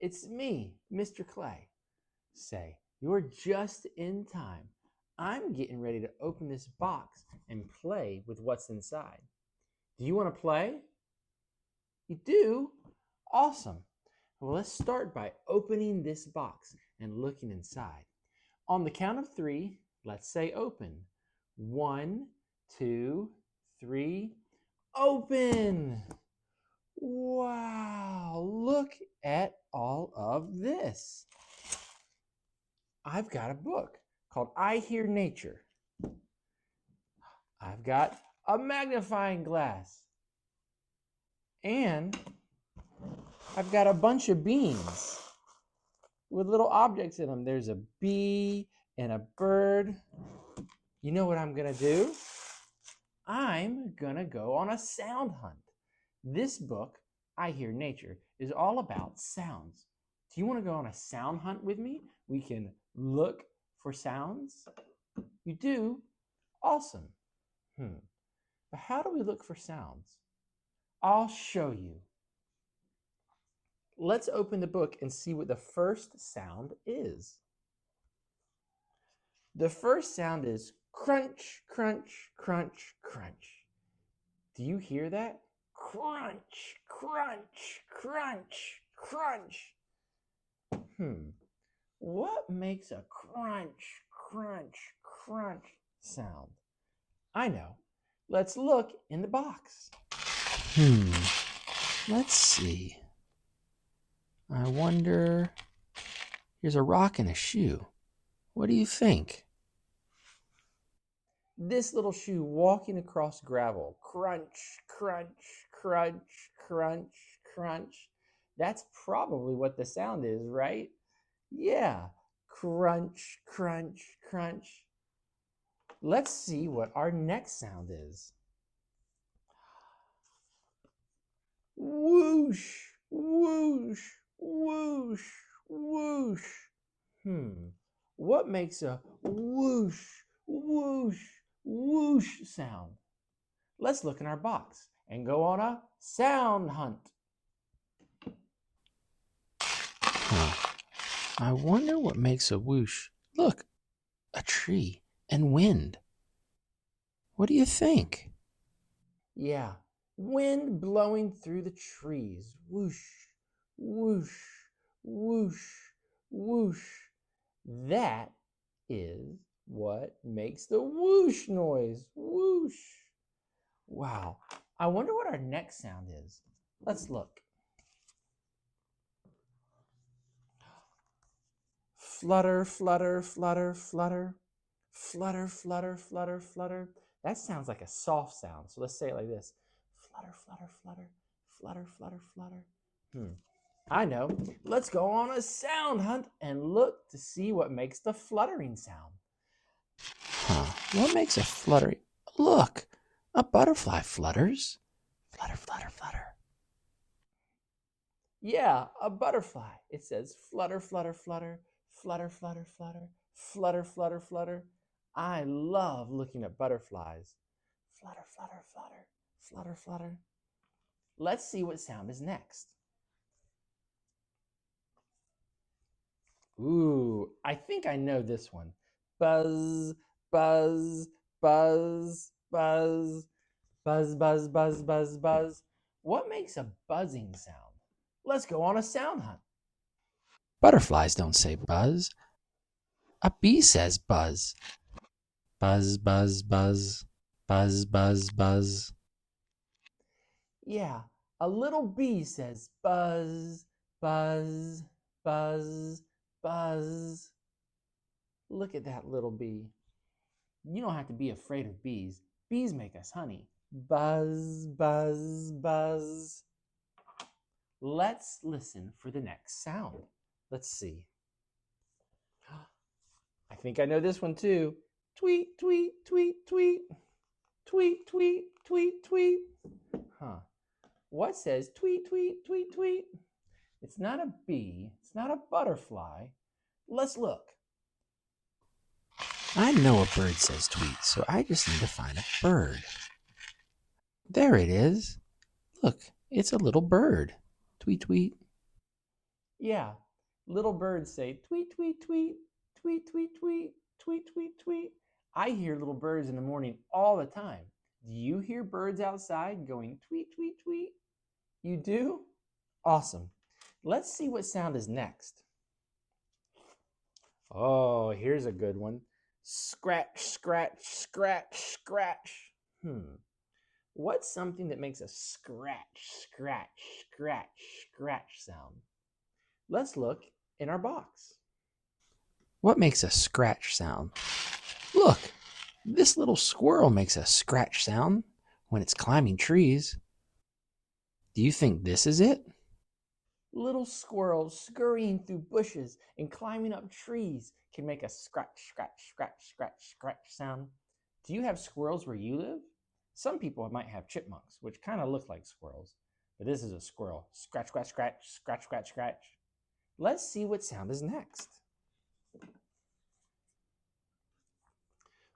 it's me, Mr. Clay. Say, you're just in time. I'm getting ready to open this box and play with what's inside. Do you want to play? You do? Awesome. Well, let's start by opening this box and looking inside. On the count of 3, let's say open. 1, 2, 3, open! Wow, look at all of this. I've got a book called I Hear Nature. I've got a magnifying glass. And I've got a bunch of beans with little objects in them. There's a bee and a bird. You know what I'm going to do? I'm going to go on a sound hunt. This book, I Hear Nature, is all about sounds. Do you want to go on a sound hunt with me? We can look for sounds. You do? Awesome. But how do we look for sounds? I'll show you. Let's open the book and see what the first sound is. The first sound is crunch, crunch, crunch, crunch. Do you hear that? Crunch, crunch, crunch, crunch. What makes a crunch, crunch, crunch sound? I know. Let's look in the box. Let's see. I wonder. Here's a rock and a shoe. What do you think? This little shoe walking across gravel. Crunch, crunch, crunch, crunch, crunch. That's probably what the sound is, right? Yeah. Crunch, crunch, crunch. Let's see what our next sound is. Whoosh, whoosh, whoosh, whoosh. What makes a whoosh, whoosh, whoosh sound? Let's look in our box and go on a sound hunt. I wonder what makes a whoosh. Look, a tree and wind. What do you think? Yeah, wind blowing through the trees. Whoosh, whoosh, whoosh, whoosh. That is what makes the whoosh noise. Whoosh. Wow. I wonder what our next sound is. Let's look. Flutter, flutter, flutter, flutter. Flutter, flutter, flutter, flutter. That sounds like a soft sound. So let's say it like this. Flutter, flutter, flutter, flutter, flutter, flutter. I know. Let's go on a sound hunt and look to see what makes the fluttering sound. What makes a fluttering? Look, a butterfly flutters. Flutter, flutter, flutter. Yeah, a butterfly. It says flutter, flutter, flutter, flutter, flutter, flutter, flutter, flutter, flutter. I love looking at butterflies. Flutter, flutter, flutter, flutter, flutter. Let's see what sound is next. Ooh, I think I know this one. Buzz, buzz, buzz, buzz, buzz, buzz, buzz, buzz, buzz. What makes a buzzing sound? Let's go on a sound hunt. Butterflies don't say buzz. A bee says buzz. Buzz, buzz, buzz, buzz, buzz, buzz. Yeah, a little bee says buzz, buzz, buzz, buzz. Look at that little bee. You don't have to be afraid of bees. Bees make us honey. Buzz, buzz, buzz. Let's listen for the next sound. Let's see. I think I know this one too. Tweet, tweet, tweet, tweet. Tweet, tweet, tweet, tweet. What says tweet, tweet, tweet, tweet? It's not a bee. It's not a butterfly. Let's look. I know a bird says tweet, so I just need to find a bird. There it is. Look, it's a little bird. Tweet, tweet. Yeah, little birds say tweet, tweet, tweet, tweet, tweet, tweet, tweet, tweet, tweet. I hear little birds in the morning all the time. Do you hear birds outside going tweet, tweet, tweet? You do? Awesome. Let's see what sound is next. Oh, here's a good one. Scratch, scratch, scratch, scratch. What's something that makes a scratch, scratch, scratch, scratch sound? Let's look in our box. What makes a scratch sound? Look, this little squirrel makes a scratch sound when it's climbing trees. Do you think this is it? Little squirrels scurrying through bushes and climbing up trees can make a scratch, scratch, scratch, scratch, scratch sound. Do you have squirrels where you live? Some people might have chipmunks, which kind of look like squirrels, but this is a squirrel. Scratch, scratch, scratch, scratch, scratch, scratch. Let's see what sound is next.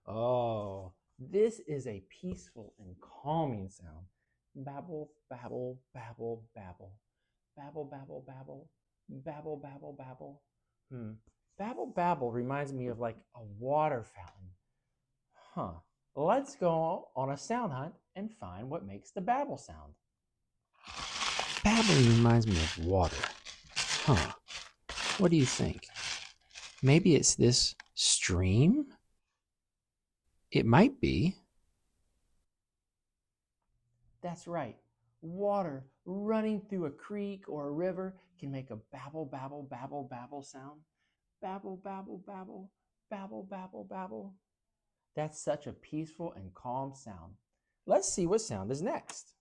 Oh, this is a peaceful and calming sound. Babble, babble, babble, babble. Babble, babble, babble. Babble, babble, babble. Babble, babble reminds me of like a water fountain. Let's go on a sound hunt and find what makes the babble sound. Babbling reminds me of water. What do you think? Maybe it's this stream? It might be. That's right. Water running through a creek or a river can make a babble, babble, babble, babble sound. Babble, babble, babble, babble, babble, babble. That's such a peaceful and calm sound. Let's see what sound is next.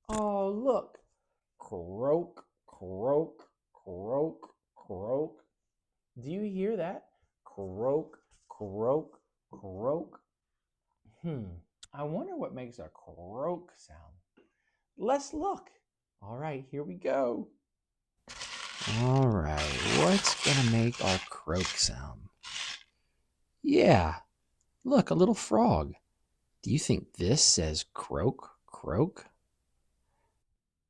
Oh, look. Croak, croak, croak, croak. Do you hear that? Croak, croak, croak. I wonder what makes a croak sound. Let's look. All right, here we go. All right, what's going to make our croak sound? Yeah, look, a little frog. Do you think this says croak, croak?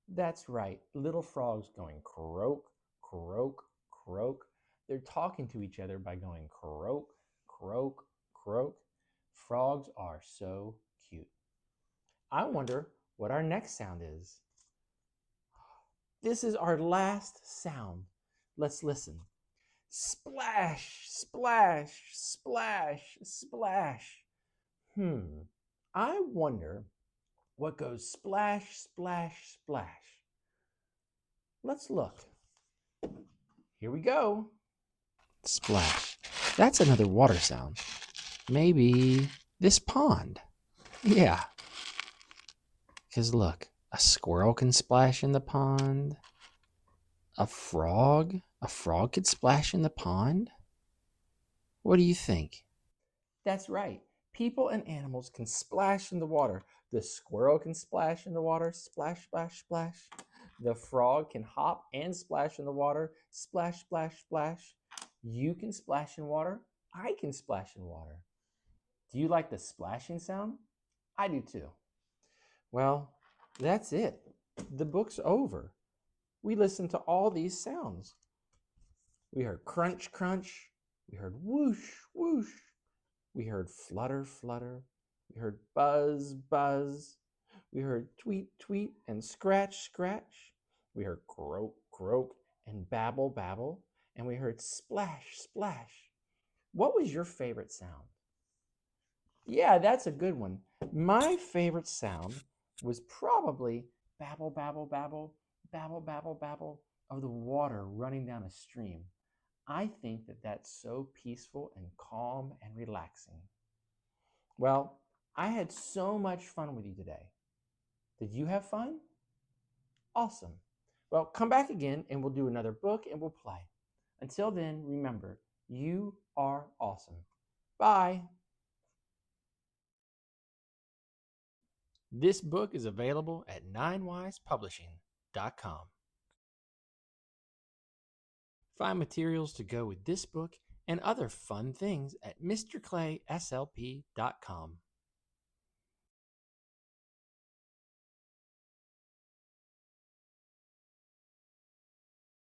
That's right, little frogs going croak, croak, croak. They're talking to each other by going croak, croak, croak. Frogs are so cute. I wonder what our next sound is. This is our last sound. Let's listen. Splash, splash, splash, splash. I wonder what goes splash, splash, splash. Let's look. Here we go. Splash. That's another water sound. Maybe this pond. Yeah. Because look, a squirrel can splash in the pond. A frog could splash in the pond. What do you think? That's right. People and animals can splash in the water. The squirrel can splash in the water. Splash, splash, splash. The frog can hop and splash in the water. Splash, splash, splash. You can splash in water. I can splash in water. Do you like the splashing sound? I do too. Well, that's it. The book's over. We listened to all these sounds. We heard crunch, crunch. We heard whoosh, whoosh. We heard flutter, flutter. We heard buzz, buzz. We heard tweet, tweet, and scratch, scratch. We heard croak, croak, and babble, babble. And we heard splash, splash. What was your favorite sound? Yeah, that's a good one. My favorite sound was probably babble, babble, babble, babble, babble, babble of the water running down a stream. I think that that's so peaceful and calm and relaxing. Well, I had so much fun with you today. Did you have fun? Awesome. Well, come back again and we'll do another book and we'll play. Until then, remember, you are awesome. Bye. This book is available at ninewisepublishing.com. Find materials to go with this book and other fun things at mrclayslp.com.